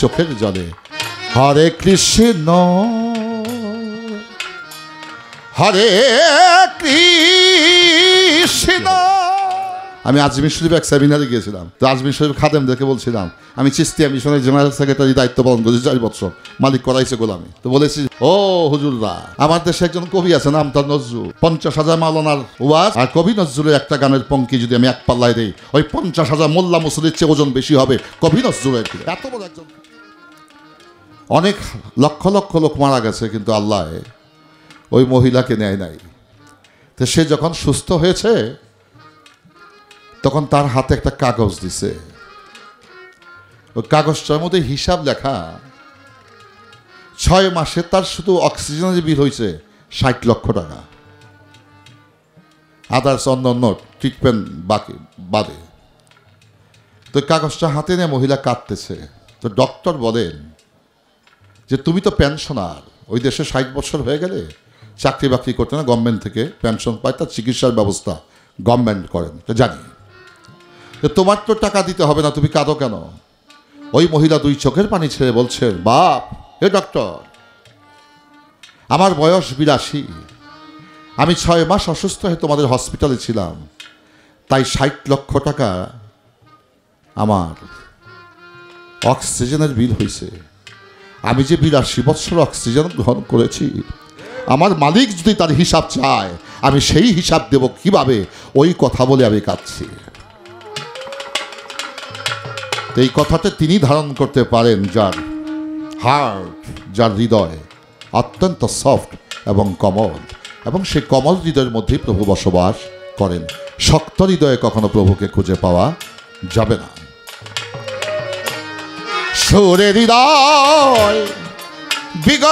চোখের জলে। হরে কৃষ্ণ হরে কৃষ্ণ। আমি আজমির শরীফ এক সেমিনারে গিয়েছিলাম, তো আজমির শরীফ খাদেমদেরকে বলছিলাম আমি চিস্তিয়া মিশনের জেনারেল সেক্রেটারি দায়িত্ব পালন করেছি 4 বছর, মালিক করাইছে গোলামি। তো বলেছি ও হুজুররা, আমার দেশে একজন কবি আছে, নাম তার নজরুল। 50,000 মাওলানার ওয়াজ আর কবি নজরুলের একটা গানের পঙ্ক্তি যদি আমি এক পাল্লায় দিই, ওই 50,000 মোল্লা মুসলির চেয়ে ওজন বেশি হবে কবি নজরুলের। এত বড় একজন, অনেক লক্ষ লক্ষ লোক মারা গেছে, কিন্তু আল্লাহ ওই মহিলাকে নেয় নাই। তো সে যখন সুস্থ হয়েছে তখন তার হাতে একটা কাগজ দিছে, ওই কাগজটার মধ্যে হিসাব লেখা 6 মাসে তার শুধু অক্সিজেনের বিল হয়েছে 60 লক্ষ টাকা, আদার্স অন্য ট্রিটমেন্ট বাকি বাদে। তো কাগজটা হাতে নিয়ে মহিলা কাঁদতেছে। তো ডক্টর বলেন যে তুমি তো পেনশনার, ওই দেশে 60 বছর হয়ে গেলে চাকরি বাকরি করতে না, গভর্নমেন্ট থেকে পেনশন পায়, তার চিকিৎসার ব্যবস্থা গভর্নমেন্ট করেন, তো জানি তোমার তো টাকা দিতে হবে না, তুমি কাঁদো কেন? ওই মহিলা 2 চোখের পানি ছেড়ে বলছেন, বাপ হে ডক্টর, আমার বয়স 82, আমি 6 মাস অসুস্থ হয়ে তোমাদের হসপিটালে ছিলাম, তাই 60 লক্ষ টাকা আমার অক্সিজেনের বিল হয়েছে। আমি যে 82 বছর অক্সিজেন গ্রহণ করেছি, আমার মালিক যদি তার হিসাব চায় আমি সেই হিসাব দেব কিভাবে? ওই কথা বলে আমি কাঁদছি। এই কথাটা তিনি ধারণ করতে পারেন যার হার্ট, যার হৃদয় অত্যন্ত সফট এবং কোমল, এবং সেই কোমল হৃদয়ের মধ্যেই প্রভু বসবাস করেন। শক্ত হৃদয়ে কখনো প্রভুকে খুঁজে পাওয়া যাবে না। সুরে হৃদয় বিগলিত,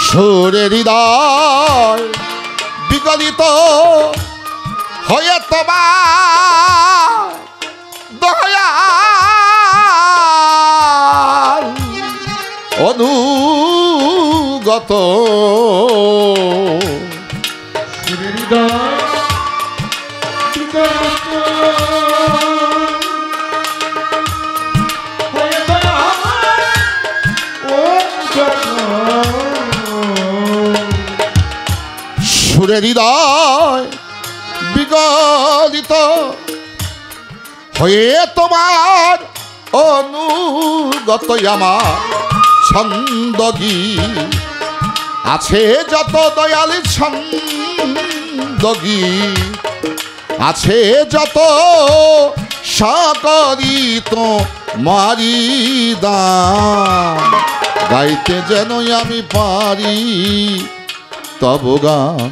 সুরে হৃদয় বিগলিত হয়ে তোমার দয়াল অনুগত, সুরে হৃদয় বিগলিত হয়ে তোমার অনুগত আমার ছন্দগী আছে যত দয়াল, ছন্দগী আছে যত সকরি তো মারি দান, গাইতে যেন আমি পারি তব গান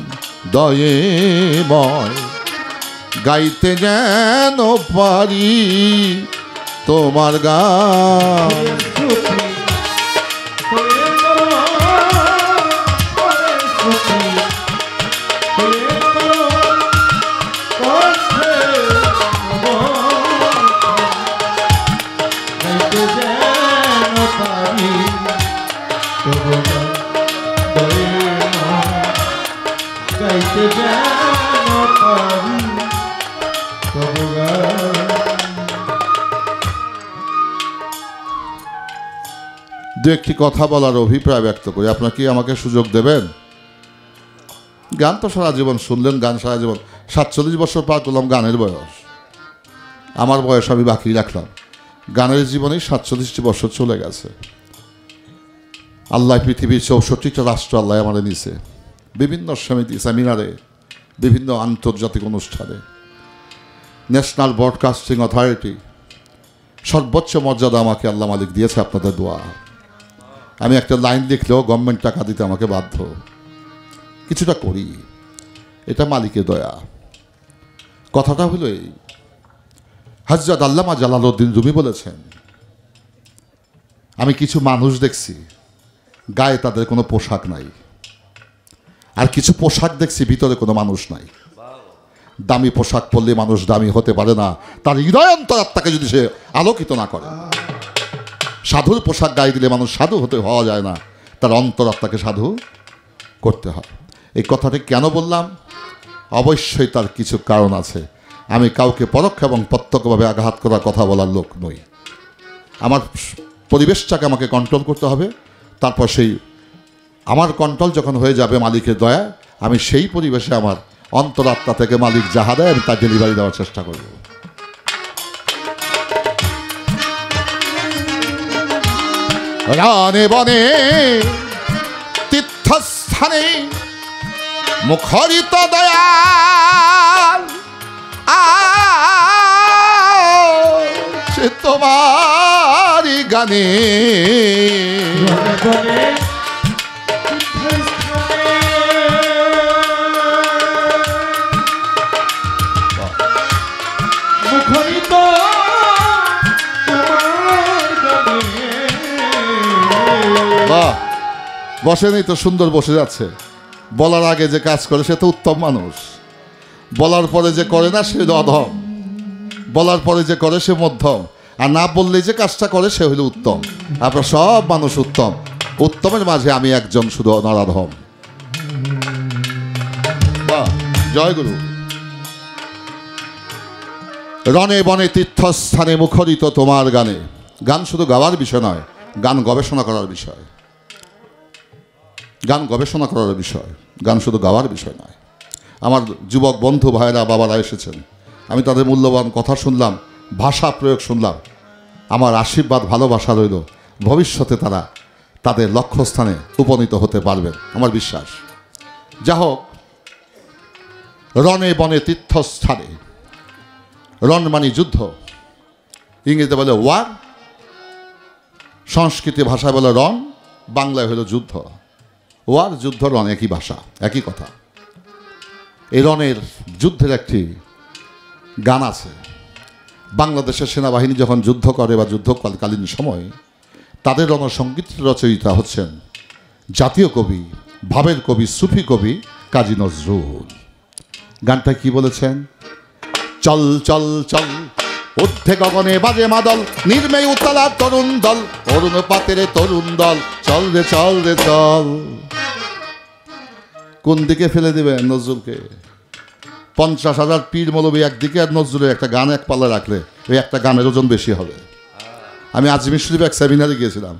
দয়েময়, গাইতে যেন পারি তোমার গান। দু একটি কথা বলার অভিপ্রায় ব্যক্ত করি, আপনার কি আমাকে সুযোগ দেবেন? গান তো সারা জীবন শুনলেন, গান সারা জীবন, 47 বছর পার করলাম গানের বয়স, আমার বয়স আমি বাকি রাখলাম। গানের জীবনেই 47টি বছর চলে গেছে। আল্লাহ পৃথিবীর 64টা রাষ্ট্র আল্লাহ আমাদের নিছে, বিভিন্ন সমিতি, সেমিনারে, বিভিন্ন আন্তর্জাতিক অনুষ্ঠানে। ন্যাশনাল ব্রডকাস্টিং অথরিটি সর্বোচ্চ মর্যাদা আমাকে আল্লাহ মালিক দিয়েছে, আপনাদের দোয়া। আমি একটা লাইন লিখলেও গভর্নমেন্ট টাকা দিতে আমাকে বাধ্য, কিছুটা করি, এটা মালিকের দয়া। কথাটা হলো এই, হযরত আল্লামা জালালউদ্দিন রুমি বলেছেন, আমি কিছু মানুষ দেখছি গায়ে তাদের কোনো পোশাক নাই, আর কিছু পোশাক দেখছি ভিতরে কোনো মানুষ নাই। দামি পোশাক পরলে মানুষ দামি হতে পারে না, তার হৃদয় অন্তরাত্মাকে যদি সে আলোকিত না করে। সাধুর পোশাক গায়ে দিলে মানুষ সাধু হওয়া যায় না, তার অন্তরাত্মাকে সাধু করতে হয়। এই কথাটি কেন বললাম? অবশ্যই তার কিছু কারণ আছে। আমি কাউকে পরোক্ষ এবং প্রত্যক্ষভাবে আঘাত করার কথা বলার লোক নই। আমার পরিবেশটাকে আমাকে কন্ট্রোল করতে হবে, তারপর সেই আমার কন্ট্রোল যখন হয়ে যাবে মালিকের দয়া, আমি সেই পরিবেশে আমার অন্তরাত্মা থেকে মালিক যাহা দেয় আমি তার ডেলিভারি দেওয়ার চেষ্টা করব। রানে বনে তীর্থস্থানে মুখরিত দয়াল সে তোমারি গানে মুখরিত বাহ, বসেনি তো সুন্দর বসে যাচ্ছে। বলার আগে যে কাজ করে সে তো উত্তম মানুষ, বলার পরে যে করে না সে অধম, বলার পরে যে করে সে মধ্যম, আর না বললেই যে কাজটা করে সে হইল উত্তম। আপনার সব মানুষ উত্তম, উত্তমের মাঝে আমি একজন শুধু নরাধম। বাহ, জয় গুরু। রণে বনে তীর্থস্থানে মুখরিত তোমার গানে। গান শুধু গাওয়ার বিষয় নয়, গান গবেষণা করার বিষয়। গান গবেষণা করার বিষয়, গান শুধু গাওয়ার বিষয় নয়। আমার যুবক বন্ধু ভাইরা বাবারা এসেছেন, আমি তাদের মূল্যবান কথা শুনলাম, ভাষা প্রয়োগ শুনলাম। আমার আশীর্বাদ ভালোবাসা রইল, ভবিষ্যতে তারা তাদের লক্ষ্যস্থানে উপনীত হতে পারবেন আমার বিশ্বাস। যা হোক, রণে বনে তীর্থস্থানে, রণ মানে যুদ্ধ, ইংরেজিতে বলে ওয়ার, সংস্কৃতি ভাষায় বলে রণ, বাংলায় হলো যুদ্ধ। ওয়ার, যুদ্ধ, রণ একই ভাষা, একই কথা। এই রণের যুদ্ধের একটি গান আছে। বাংলাদেশের সেনাবাহিনী যখন যুদ্ধ করে বা যুদ্ধকালীন সময় তাদের রণসঙ্গীত রচয়িতা হচ্ছেন জাতীয় কবি, ভাবের কবি, সুফি কবি কাজী নজরুল। গানটা কি বলেছেন? চল চল চল ঊর্ধ্বে গগনে বাজে মাদল, নির্মেয় উতলা তরুণ দল, অরুণ পাতের তরুণ দল, চল রে চল রে চল। কোন দিকে ফেলে দেবেন নজরুলকে? 50,000 পীর মৌলবী একদিকে, আর নজরুলের একটা গান এক পাল্লা রাখলে ওই একটা গানের ওজন বেশি হবে। আমি আজমির শরীফ এক সেমিনারে গিয়েছিলাম,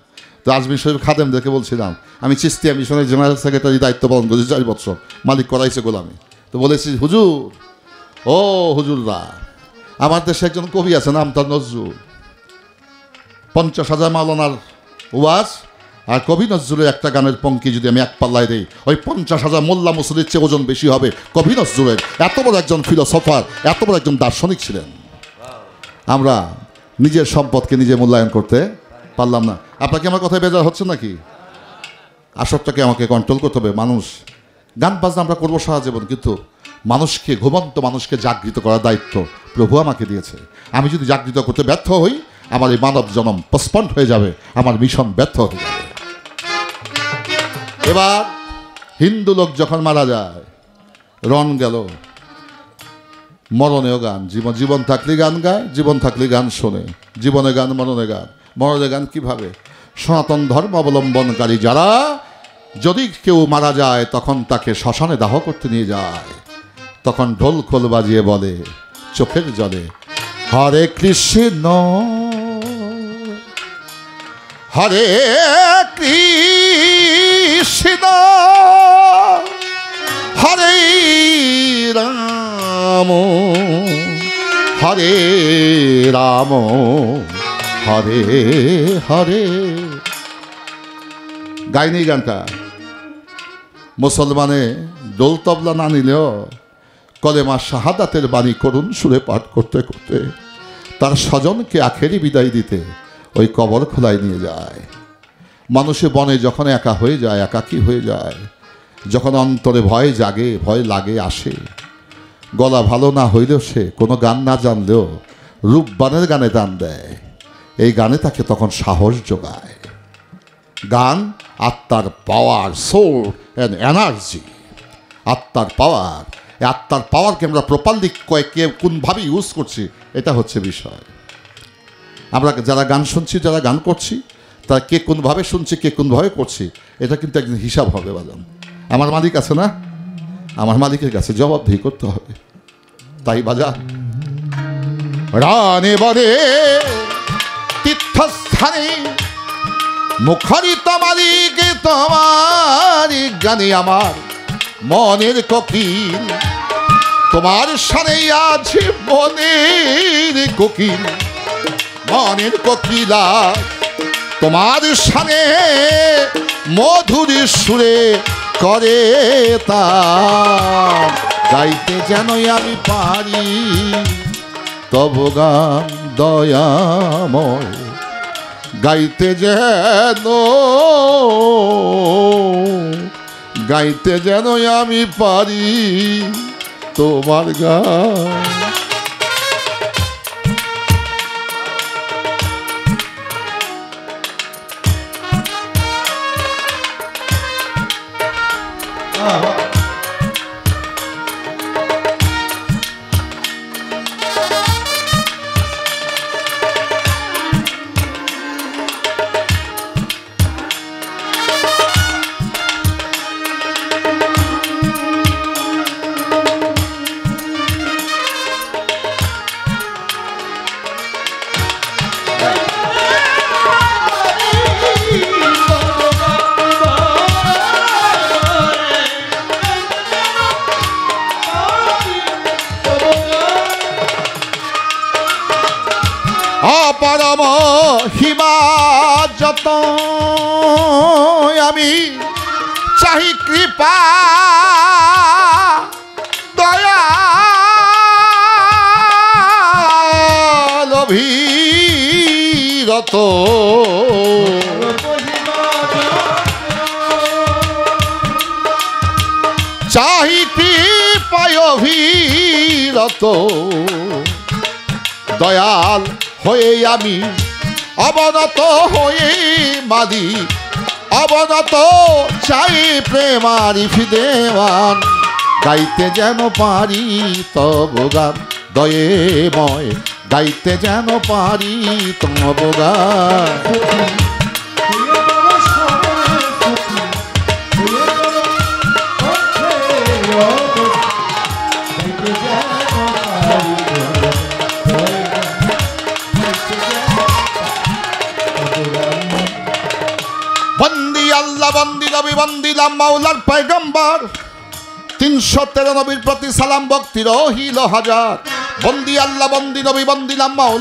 তো আজমির শরীফ খাদেমদেরকে বলছিলাম আমি চিস্তিয়া মিশনের জেনারেল সেক্রেটারি দায়িত্ব পালন করেছি 4 বছর, মালিক করাইছে গোলামি। তো বলেছি হুজুর, ও হুজুররা, আমার দেশে একজন কবি আছে, নাম তার নজরুল। 50,000 মাওলানার ওয়াজ আর কবি নজরুলের একটা গানের পঙ্ক্তি যদি আমি এক পাল্লায় দিই, ওই 50,000 মোল্লা মুসলির চেয়ে ওজন বেশি হবে কবি নজরুলের। এত বড় একজন ফিলোসফার, এত বড় একজন দার্শনিক ছিলেন। আমরা নিজের সম্পদকে নিজে মূল্যায়ন করতে পারলাম না। আপনাকে আমার কথায় বেজার হচ্ছে নাকি? আসরটাকে আমাকে কন্ট্রোল করতে হবে। মানুষ গান বাজনা আমরা করবো সারা জীবন, কিন্তু মানুষকে, ঘুমন্ত মানুষকে জাগৃত করার দায়িত্ব প্রভু আমাকে দিয়েছে। আমি যদি জাগৃত করতে ব্যর্থ হই, আমার এই মানব জন্ম পোস্টপন্ড হয়ে যাবে, আমার মিশন ব্যর্থ হয়ে যাবে। এবার হিন্দু লোক যখন মারা যায়, রণ গেল, মরণেও গান। জীবন থাকলে গান গায়, জীবন থাকলে গান শোনে, জীবনে গান, মরণে গান। মরণে গান কিভাবে? সনাতন ধর্ম অবলম্বনকারী যারা, যদি কেউ মারা যায় তখন তাকে শ্মশানে দাহ করতে নিয়ে যায়, তখন ঢোল খোল বাজিয়ে বলে চোখের জলে, হরে কৃষ্ণ হরে কৃষ্ণ হরে রাম হরে রাম হরে হরে। গাইনি গানটা। মুসলমানে দোল তবলা না নিলেও কলেমা শাহাদাতের বাণী করুণ সুরে পাঠ করতে করতে তার স্বজনকে আখেরি বিদায় দিতে ওই কবর খোলায় নিয়ে যায়। মানুষে বনে যখন একা হয়ে যায়, একাকী হয়ে যায়, যখন অন্তরে ভয় জাগে, ভয় লাগে, আসে, গলা ভালো না হইলেও সে কোনো গান না জানলেও রূপবানের গানে দান দেয়। এই গানে তাকে তখন সাহস যোগায়। গান আত্মার পাওয়ার, সোল অ্যান্ড এনার্জি। আত্মার পাওয়ার এই আত্মার পাওয়ারকে আমরা প্রপারলি কে কোনভাবে ইউজ করছি, এটা হচ্ছে বিষয়। আমরা যারা গান শুনছি, যারা গান করছি, তারা কে কোনভাবে শুনছি, কে কোনভাবে করছি, এটা কিন্তু একদিন হিসাব হবে বাজান। আমার মালিক আছে না, আমার মালিকের কাছে জবাবদিহি করতে হবে। তাই বাজান, রানে বনে তীর্থস্থানে মুখরিত মালিক তোমার গানে আমার মনের কোকিল, তোমার সানে আছে মনের কোকিল, মনের কোকিলা তোমার সানে মধুর সুরে করে তা গাইতে যেনই আমি পারি তব গান দয়াময়, গাইতে যেন আমি পারি তোমার গান। অপরম হিমাযত আমি চাহি কৃপা দয়াল অভিরত, চাহি কৃপায় অভিরত, দয়াল হয়ে আমি অবনত হয়ে মাদি অবনত চাই প্রেমারি ফিদেওয়ান, গাইতে যেন পারি তব গান দয়েময়, গাইতে যেন পারি তব গান। বন্দি আল্লাহ, বন্দি নবী, বন্দিলাম মাওলার পয়গম্বর, 313 নবীর প্রতি সালাম ভক্তি রহিল হাজার। বন্দি আল্লাহ, বন্দি নবী, বন্দিলাম মাওলা।